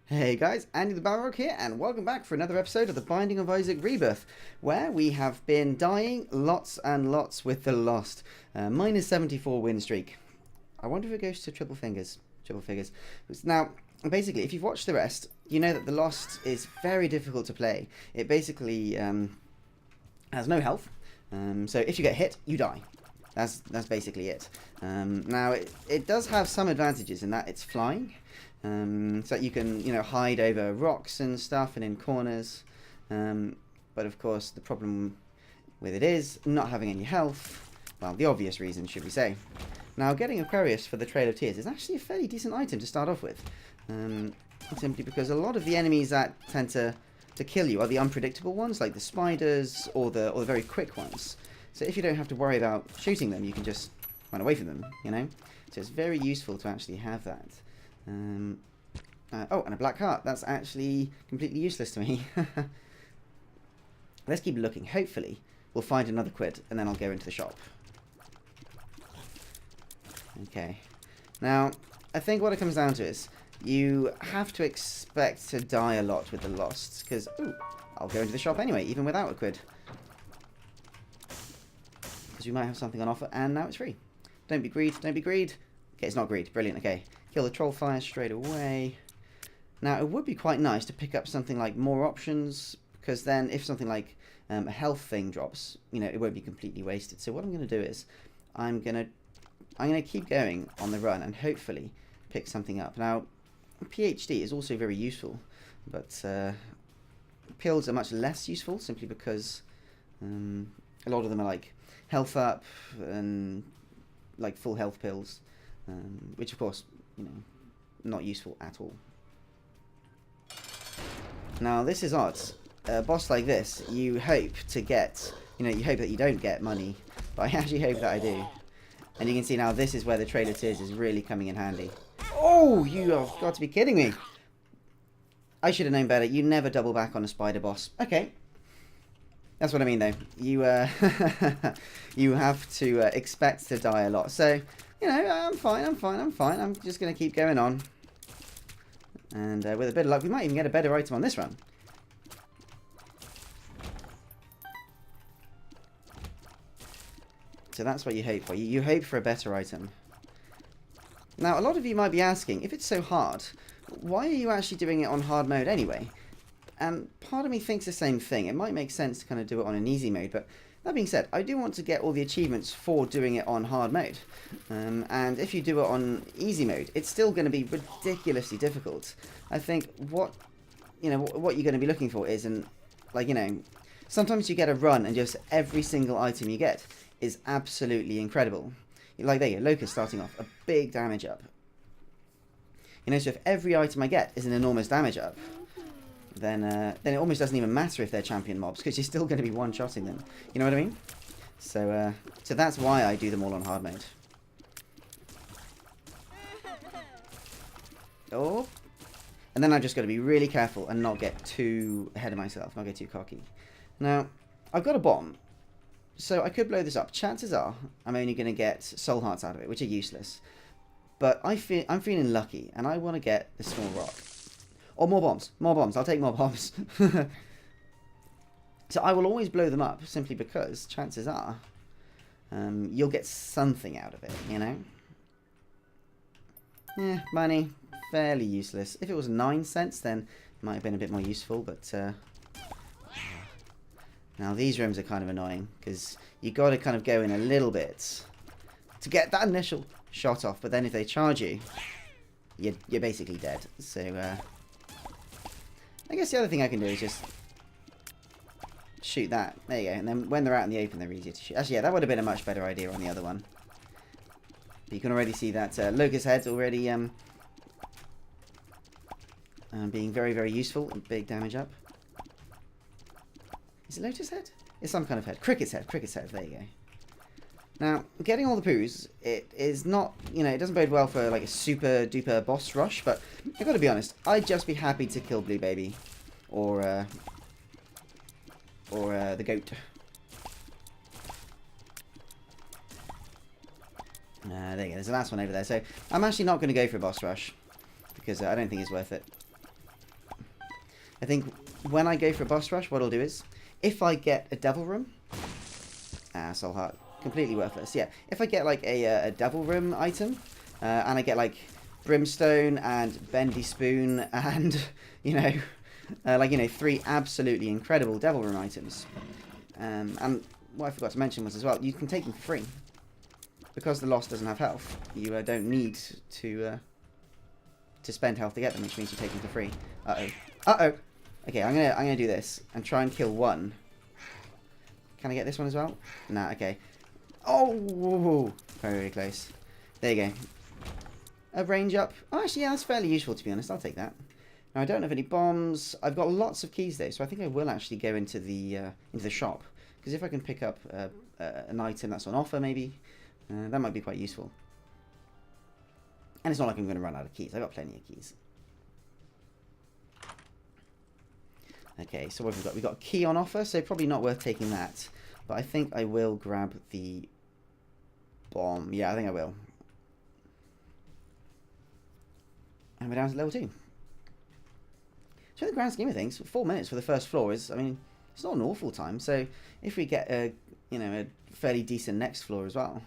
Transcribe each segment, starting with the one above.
Hey guys, Andy the Balrog here, and welcome back for another episode of The Binding of Isaac Rebirth, where we have been dying lots and lots with the Lost. Minus 74 win streak. I wonder if it goes to triple figures. Now, basically, if you've watched the rest, you know that the Lost is very difficult to play. It basically has no health, so if you get hit, you die. That's basically it. Now, it does have some advantages in that it's flying. So that you can, hide over rocks and stuff and in corners. But of course, the problem with it is not having any health. Well, the obvious reason, should we say. Now, getting Aquarius for the Trail of Tears is actually a fairly decent item to start off with. Simply because a lot of the enemies that tend to kill you are the unpredictable ones, like the spiders or the very quick ones. So if you don't have to worry about shooting them, you can just run away from them, So it's very useful to actually have that. Oh, and a black heart. That's actually completely useless to me. Let's keep looking. Hopefully, we'll find another quid, and then I'll go into the shop. Okay. Now, I think what it comes down to is you have to expect to die a lot with the Lost, because, I'll go into the shop anyway, even without a quid. Because we might have something on offer, and now it's free. Don't be greed, don't be greed. Okay, it's not greed. Brilliant, okay. Kill the troll fire straight away. Now, it would be quite nice to pick up something like more options, because then if something like a health thing drops, it won't be completely wasted. So what I'm going to do is I'm going to keep going on the run and hopefully pick something up. Now, PhD is also very useful, but pills are much less useful simply because a lot of them are like health up and like full health pills, which of course, not useful at all. Now, this is odd. A boss like this, you hope to get, you hope that you don't get money, but I actually hope that I do. And you can see now this is where the Trail of Tears is really coming in handy. Oh, you have got to be kidding me. I should have known better. You never double back on a spider boss. Okay. That's what I mean, though. You you have to expect to die a lot. So, I'm fine. I'm just going to keep going on. And with a bit of luck, we might even get a better item on this run. So that's what you hope for. You hope for a better item. Now, a lot of you might be asking, if it's so hard, why are you actually doing it on hard mode anyway? And part of me thinks the same thing. It might make sense to kind of do it on an easy mode, but that being said, I do want to get all the achievements for doing it on hard mode. And if you do it on easy mode, it's still going to be ridiculously difficult. I think what you're going to be looking for is, sometimes you get a run and just every single item you get is absolutely incredible. Like there you go, Locust starting off, a big damage up. So if every item I get is an enormous damage up, then it almost doesn't even matter if they're champion mobs, because you're still going to be one-shotting them. You know what I mean? So that's why I do them all on hard mode. Oh. And then I've just got to be really careful and not get too ahead of myself, not get too cocky. Now, I've got a bomb, so I could blow this up. Chances are I'm only going to get soul hearts out of it, which are useless. But I'm feeling lucky, and I want to get the small rock. Or more bombs. More bombs. I'll take more bombs. So I will always blow them up, simply because chances are you'll get something out of it, Yeah, money. Fairly useless. If it was 9 cents, then it might have been a bit more useful, but now these rooms are kind of annoying, because you got to kind of go in a little bit to get that initial shot off, but then if they charge you, you're basically dead. So I guess the other thing I can do is just shoot that. There you go. And then when they're out in the open, they're easier to shoot. Actually, yeah, that would have been a much better idea on the other one. But you can already see that Locust Head's already being very, very useful and big damage up. Is it Lotus Head? It's some kind of head. Cricket's Head. Cricket's Head. There you go. Now, getting all the poos, it is not, it doesn't bode well for like a super duper boss rush, but I've got to be honest, I'd just be happy to kill Blue Baby or the goat. There you go, there's the last one over there. So I'm actually not going to go for a boss rush, because I don't think it's worth it. I think when I go for a boss rush, what I'll do is, if I get a devil room, soul heart, completely worthless. Yeah, if I get like a devil room item, and I get like brimstone and bendy spoon and like 3 absolutely incredible devil room items, and what I forgot to mention was as well, you can take them for free because the lost doesn't have health. You don't need to spend health to get them, which means you take them for free. Okay, I'm gonna do this and try and kill one. Can I get this one as well? Nah. Okay. Oh, very, very close. There you go. A range up. Oh, actually, yeah, that's fairly useful, to be honest. I'll take that. Now, I don't have any bombs. I've got lots of keys, though, so I think I will actually go into the shop. Because if I can pick up an item that's on offer, maybe, that might be quite useful. And it's not like I'm going to run out of keys. I've got plenty of keys. Okay, so what have we got? We've got a key on offer, so probably not worth taking that. But I think I will grab the bomb. Yeah, I think I will. And we're down to level 2. So in the grand scheme of things, 4 minutes for the first floor is, I mean, it's not an awful time. So if we get a fairly decent next floor as well,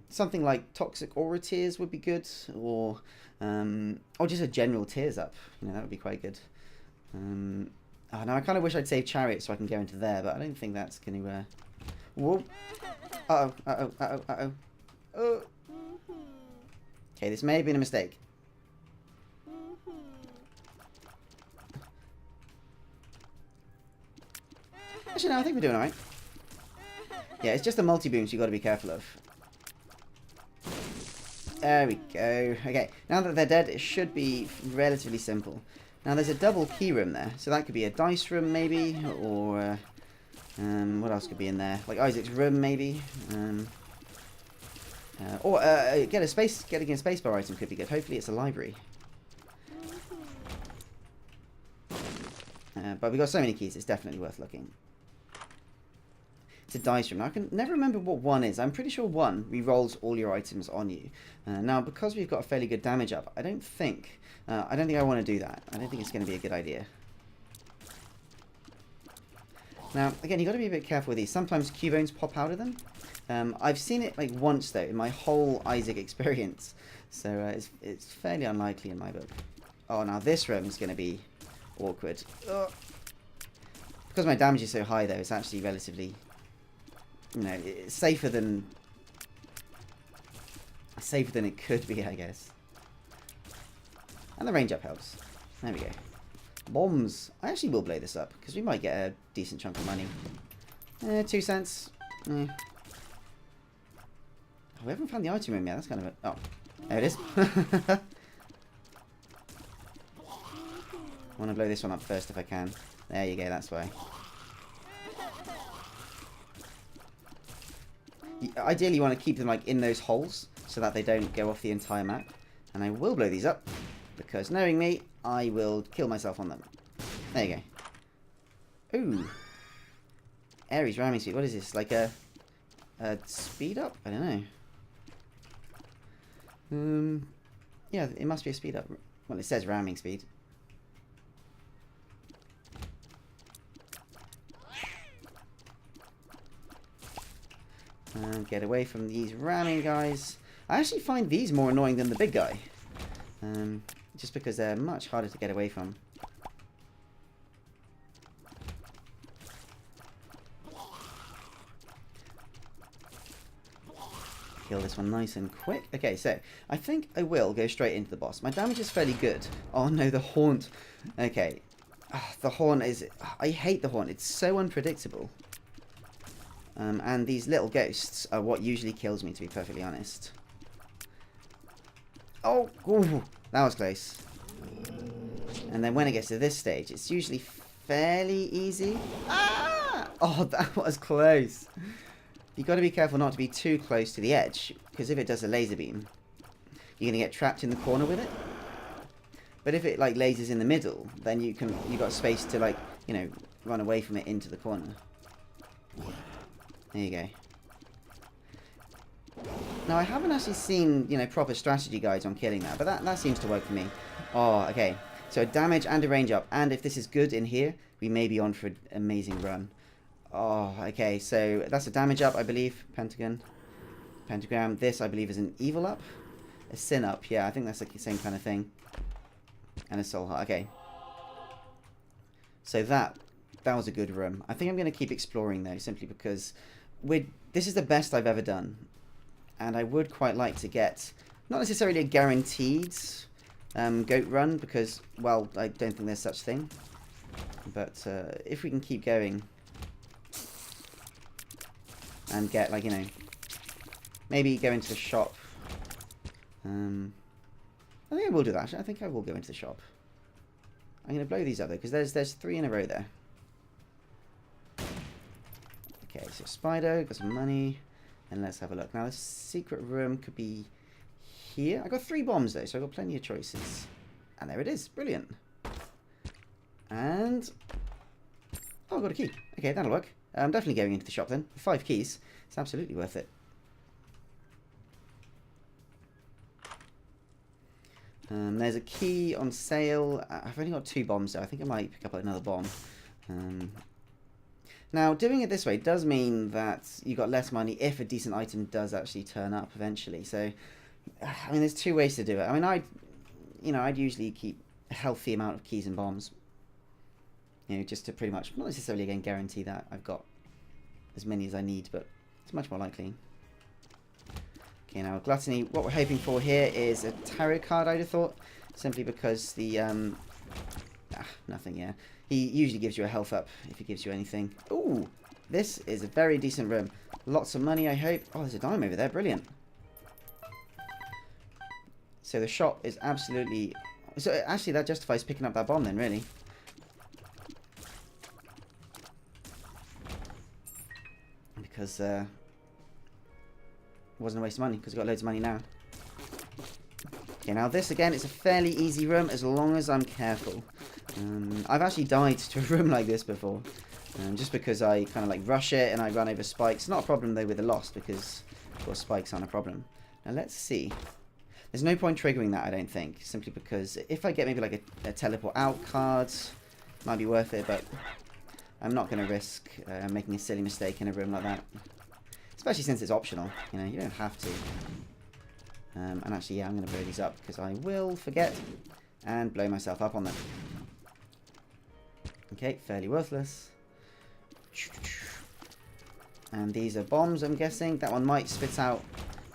something like toxic aura tears would be good, or just a general tears up. That would be quite good. Oh, now I kind of wish I'd save chariot so I can go into there, but I don't think that's going to. Whoa! Oh. Okay, this may have been a mistake. Actually, no, I think we're doing alright. Yeah, it's just the multi-booms you've got to be careful of. There we go. Okay, now that they're dead, it should be relatively simple. Now, there's a double key room there, so that could be a dice room, maybe, or what else could be in there? Like Isaac's room, maybe. Or getting a spacebar item could be good. Hopefully, it's a library. But we've got so many keys, it's definitely worth looking. It's a dice room. Now, I can never remember what 1 is. I'm pretty sure 1 re-rolls all your items on you. Now, because we've got a fairly good damage up, I don't think I want to do that. I don't think it's going to be a good idea. Now, again, you've got to be a bit careful with these. Sometimes Q-bones pop out of them. I've seen it like once, though, in my whole Isaac experience. So it's fairly unlikely in my book. Oh, now this room is going to be awkward. Ugh. Because my damage is so high, though, it's actually relatively... it's safer than it could be, I guess. And the range up helps. There we go. Bombs. I actually will blow this up because we might get a decent chunk of money. 2 cents. Oh, we haven't found the item room yet. That's kind of a... Oh, there it is. I want to blow this one up first if I can. There you go. That's why. Ideally, you want to keep them like in those holes so that they don't go off the entire map. And I will blow these up because, knowing me, I will kill myself on them. There you go. Ooh, Ares ramming speed. What is this? Like a speed up? I don't know. Yeah, it must be a speed up. Well, it says ramming speed. Get away from these ramming guys. I actually find these more annoying than the big guy. Just because they're much harder to get away from. Kill this one nice and quick. Okay, so I think I will go straight into the boss. My damage is fairly good. Oh no, the haunt. Okay. The haunt is... I hate the haunt. It's so unpredictable. And these little ghosts are what usually kills me, to be perfectly honest. Oh, ooh, that was close. And then when it gets to this stage, it's usually fairly easy. Ah! Oh, that was close. You've got to be careful not to be too close to the edge, because if it does a laser beam, you're going to get trapped in the corner with it. But if it like lasers in the middle, then you've got space to like, run away from it into the corner. There you go. Now, I haven't actually seen, proper strategy guides on killing that, but that seems to work for me. Oh, okay. So a damage and a range up. And if this is good in here, we may be on for an amazing run. Oh, okay. So that's a damage up, I believe. Pentagon. Pentagram. This, I believe, is an evil up. A sin up. Yeah, I think that's like the same kind of thing. And a soul heart. Okay. So that was a good room. I think I'm going to keep exploring, though, simply because this is the best I've ever done. And I would quite like to get, not necessarily a guaranteed goat run, because, well, I don't think there's such thing. But if we can keep going and get, like, you know, maybe go into the shop. I think I will do that. Actually, I think I will go into the shop. I'm going to blow these up, though, because there's 3 in a row there. Okay, so spider, got some money. And let's have a look. Now, the secret room could be here. I got 3 bombs, though, so I've got plenty of choices. And there it is. Brilliant. And... oh, I got a key. Okay, that'll work. I'm definitely going into the shop, then. 5 keys. It's absolutely worth it. There's a key on sale. I've only got 2 bombs, though. I think I might pick up another bomb. Now, doing it this way does mean that you got less money if a decent item does actually turn up eventually. So, I mean, there's 2 ways to do it. I mean, I'd usually keep a healthy amount of keys and bombs. You know, just to pretty much, not necessarily again guarantee that I've got as many as I need, but it's much more likely. Okay, now Gluttony, what we're hoping for here is a tarot card, I'd have thought. Simply because the, nothing, yeah. He usually gives you a health up if he gives you anything. Ooh, this is a very decent room. Lots of money, I hope. Oh, there's a dime over there, brilliant. So the shop is absolutely... so actually that justifies picking up that bomb then, really. Because, it wasn't a waste of money, because I've got loads of money now. Okay, now this again is a fairly easy room as long as I'm careful. I've actually died to a room like this before. Just because I kind of like rush it and I run over spikes. Not a problem though with the lost, because of course spikes aren't a problem. Now let's see. There's no point triggering that, I don't think. Simply because if I get maybe like a teleport out card, might be worth it, but I'm not going to risk making a silly mistake in a room like that. Especially since it's optional, you know, you don't have to. And actually, yeah, I'm going to blow these up because I will forget and blow myself up on them. Okay, fairly worthless. And these are bombs, I'm guessing. That one might spit out...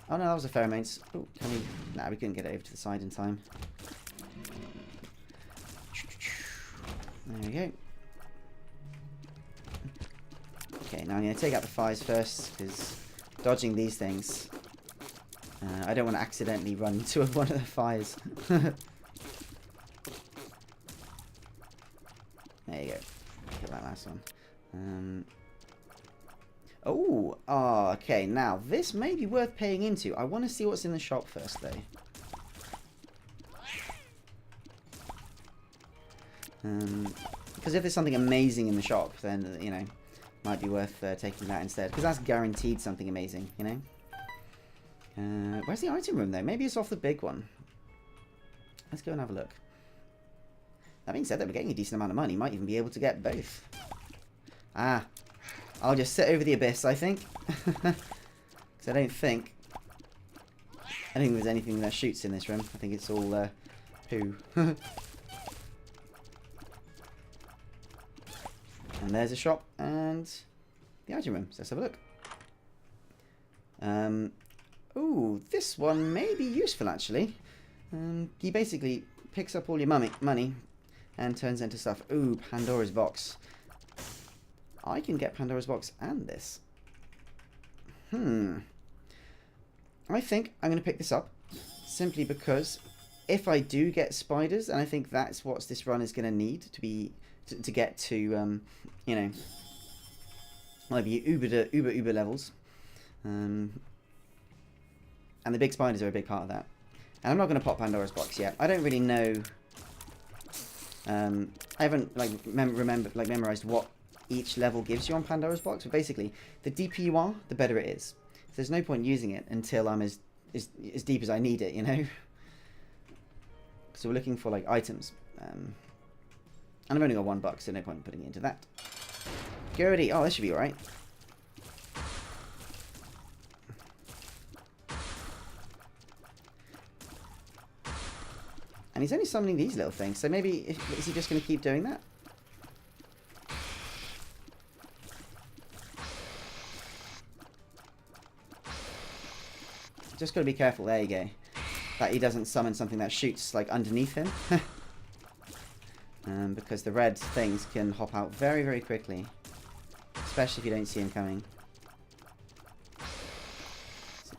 oh, no, that was a pheromones. Oh, can we... nah, we couldn't get it over to the side in time. There we go. Okay, now I'm going to take out the fires first, because dodging these things... I don't want to accidentally run into one of the fires. There you go. Kill that last one. Oh, okay. Now, this may be worth paying into. I want to see what's in the shop first, though. Because if there's something amazing in the shop, then, you know, might be worth taking that instead. Because that's guaranteed something amazing, you know? Where's the item room, though? Maybe it's off the big one. Let's go and have a look. That being said, that we're getting a decent amount of money. Might even be able to get both. Ah. I'll just sit over the abyss, I think. Because I don't think there's anything that shoots in this room. I think it's all poo. And there's a shop and the item room. So let's have a look. Ooh, this one may be useful, actually. He basically picks up all your money and turns into stuff. Ooh, Pandora's box. I can get Pandora's box and this. I think I'm going to pick this up. Simply because if I do get spiders, and I think that's what this run is going to need to get to, you know, maybe uber levels. And the big spiders are a big part of that. And I'm not going to pop Pandora's box yet. I don't really know. I haven't memorized what each level gives you on Pandora's box. But basically, the deeper you are, the better it is. So there's no point using it until I'm as deep as I need it, you know. So we're looking for like items. And I've only got $1, so no point in putting it into that. Goody. Oh, this should be alright. And he's only summoning these little things, so maybe... Is he just going to keep doing that? Just got to be careful. There you go. That he doesn't summon something that shoots, like, underneath him. Because the red things can hop out very, very quickly. Especially if you don't see him coming.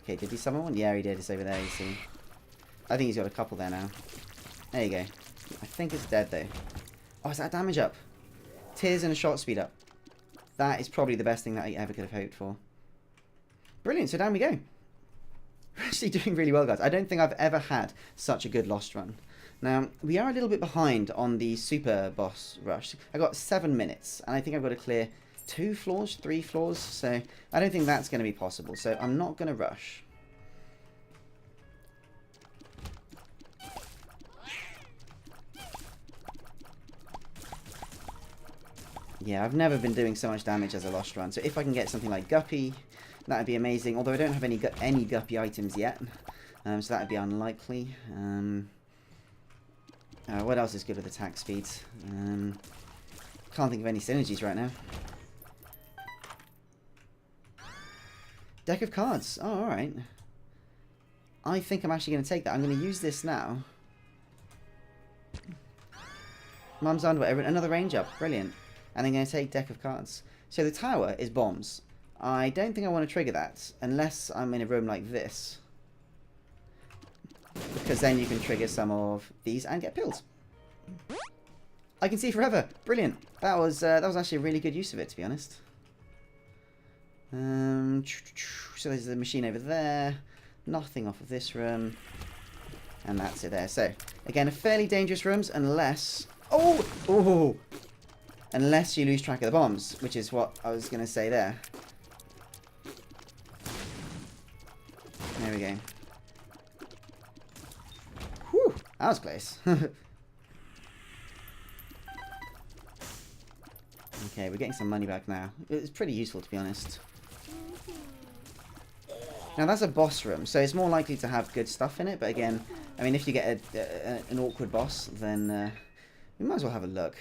Okay, did he summon one? Yeah, he did. It's over there, you see. I think he's got a couple there now. There you go. I think it's dead, though. Oh, is that damage up? Tears and a shot speed up. That is probably the best thing that I ever could have hoped for. Brilliant, so down we go. We're actually doing really well, guys. I don't think I've ever had such a good Lost run. Now, we are a little bit behind on the super boss rush. I got 7 minutes, and I think I've got to clear 2 floors, 3 floors, so I don't think that's going to be possible, so I'm not going to rush. Yeah, I've never been doing so much damage as a Lost run, so if I can get something like Guppy, that would be amazing, although I don't have any Guppy items yet, so that would be unlikely. What else is good with attack speeds? Can't think of any synergies right now. Deck of cards. Oh, alright. I think I'm actually going to take that. I'm going to use this now. Mum's underwear. Another range up. Brilliant. And I'm going to take deck of cards. So the tower is bombs. I don't think I want to trigger that unless I'm in a room like this. Because then you can trigger some of these and get pills. I can see forever. Brilliant. That was actually a really good use of it, to be honest. So there's the machine over there. Nothing off of this room. And that's it there. So, again, a fairly dangerous rooms unless... Oh! Unless you lose track of the bombs, which is what I was going to say there. There we go. Whew! That was close. Okay, we're getting some money back now. It's pretty useful, to be honest. Now, that's a boss room, so it's more likely to have good stuff in it. But again, I mean, if you get an awkward boss, then we might as well have a look.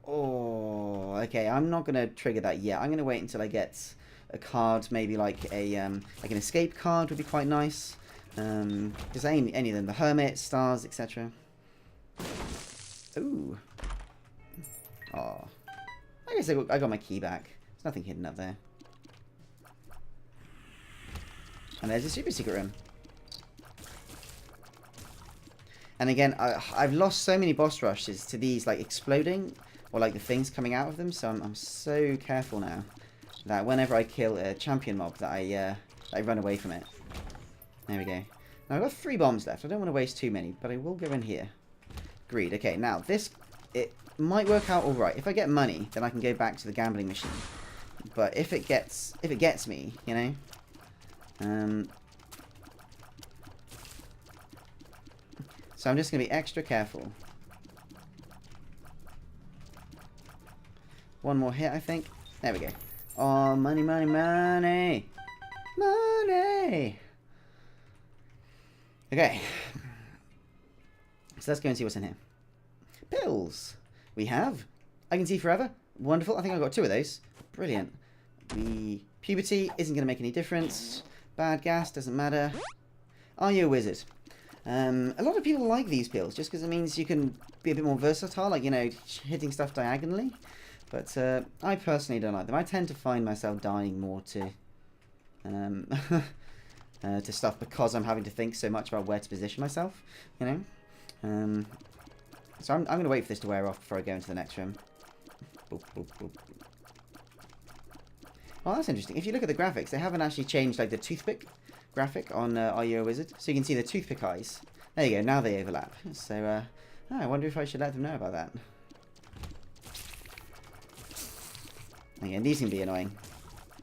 Oh, okay. I'm not going to trigger that yet. I'm going to wait until I get a card, maybe like an escape card would be quite nice. Because any of them, the Hermit, Stars, etc. Ooh. Oh. I guess I got my key back. There's nothing hidden up there. And there's a super secret room. And again, I've lost so many boss rushes to these like exploding or like the things coming out of them. So I'm so careful now that whenever I kill a champion mob that I run away from it. There we go. Now I've got 3 bombs left. I don't want to waste too many, but I will go in here. Greed. Okay, now this, it might work out all right. If I get money, then I can go back to the gambling machine. But if it gets me, you know. So I'm just going to be extra careful. One more hit, I think. There we go. Oh, money, money, money! Money! Okay. So let's go and see what's in here. Pills! We have. I can see forever. Wonderful. I think I've got 2 of those. Brilliant. The puberty isn't going to make any difference. Bad gas, doesn't matter. Are you a wizard? A lot of people like these pills just because it means you can be a bit more versatile, like, you know, hitting stuff diagonally. But I personally don't like them. I tend to find myself dying more to to stuff because I'm having to think so much about where to position myself, you know. So I'm going to wait for this to wear off before I go into the next room. Boop, boop, boop. Oh, that's interesting. If you look at the graphics, they haven't actually changed like the toothpick graphic on Are You a Wizard? So you can see the toothpick eyes. There you go. Now they overlap. So I wonder if I should let them know about that. Again, these can be annoying,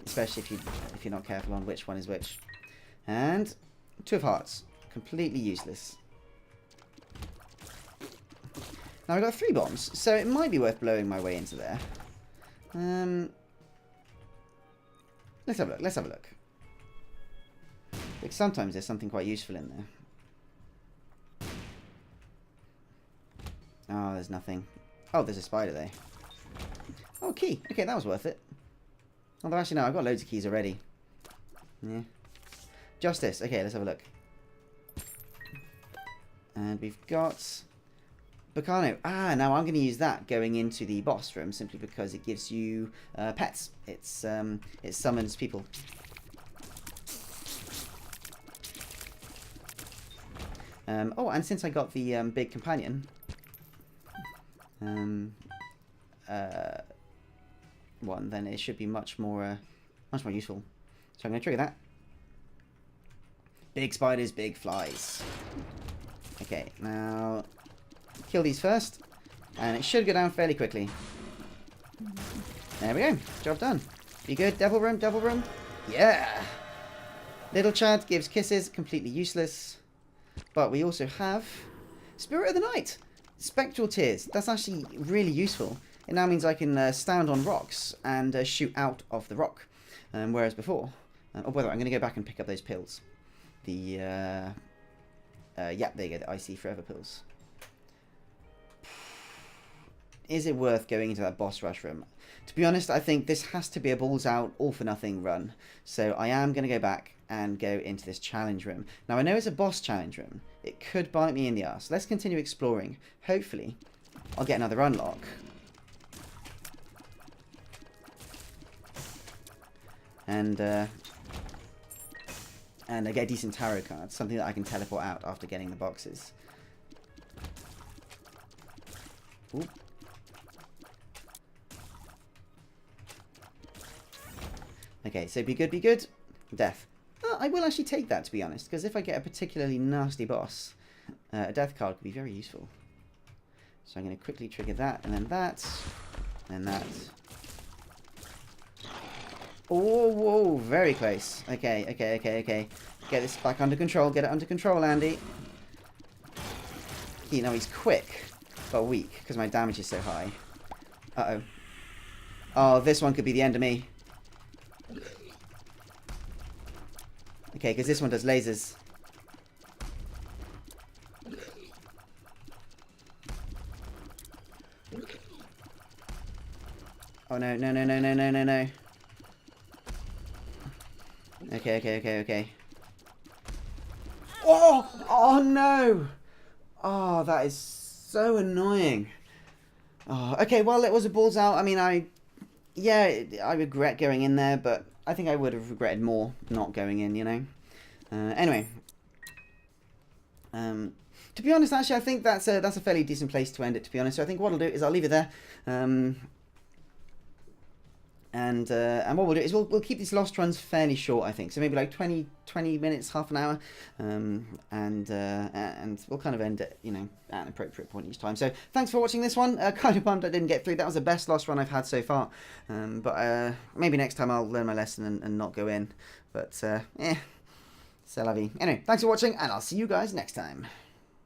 especially if you're not careful on which one is which. And 2 of hearts, completely useless. Now I've got 3 bombs, so it might be worth blowing my way into there. Let's have a look. Let's have a look. Like sometimes there's something quite useful in there. Oh, there's nothing. Oh, there's a spider there. Oh, key. Okay, that was worth it. Although actually no, I've got loads of keys already. Yeah. Justice. Okay, let's have a look. And we've got Bacano. Ah, now I'm going to use that going into the boss room simply because it gives you pets. It summons people. Oh, and since I got the big companion, one, then it should be much more useful. So I'm going to trigger that. Big spiders, big flies. Okay, now kill these first, and it should go down fairly quickly. There we go. Job done. Be good. Devil room, devil room. Yeah. Little Chad gives kisses. Completely useless. But we also have Spirit of the Night. Spectral Tears. That's actually really useful. It now means I can stand on rocks and shoot out of the rock. Whereas before... oh, by the way, I'm going to go back and pick up those pills. The... yeah, there you go. The Icy Forever pills. Is it worth going into that boss rush room? To be honest, I think this has to be a balls out, all for nothing run. So I am going to go back and go into this challenge room. Now I know it's a boss challenge room. It could bite me in the arse. Let's continue exploring. Hopefully, I'll get another unlock. And I get decent tarot cards. Something that I can teleport out after getting the boxes. Ooh. Okay, so be good, be good. Death. Oh, I will actually take that, to be honest, because if I get a particularly nasty boss, a death card could be very useful. So I'm going to quickly trigger that, and then that, and that. Oh, whoa, very close. Okay, okay, okay, okay. Get this back under control. Get it under control, Andy. You know, he's quick, but weak, because my damage is so high. Uh-oh. Oh, this one could be the end of me. Okay, because this one does lasers. Oh, no, no, no, no, no, no, no, no. Okay, okay, okay, okay. Oh! Oh, no! Oh, that is so annoying. Oh, okay, well, it was a balls out. I mean, yeah, I regret going in there, but I think I would have regretted more not going in, you know? Anyway. To be honest, actually, I think that's a fairly decent place to end it, to be honest. So I think what I'll do is I'll leave it there. And what we'll do is we'll keep these lost runs fairly short, I think. So maybe like 20 minutes, half an hour. And we'll kind of end it, you know, at an appropriate point each time. So thanks for watching this one. Kind of bummed I didn't get through. That was the best lost run I've had so far. But maybe next time I'll learn my lesson and not go in. But, c'est la vie. Anyway, thanks for watching, and I'll see you guys next time.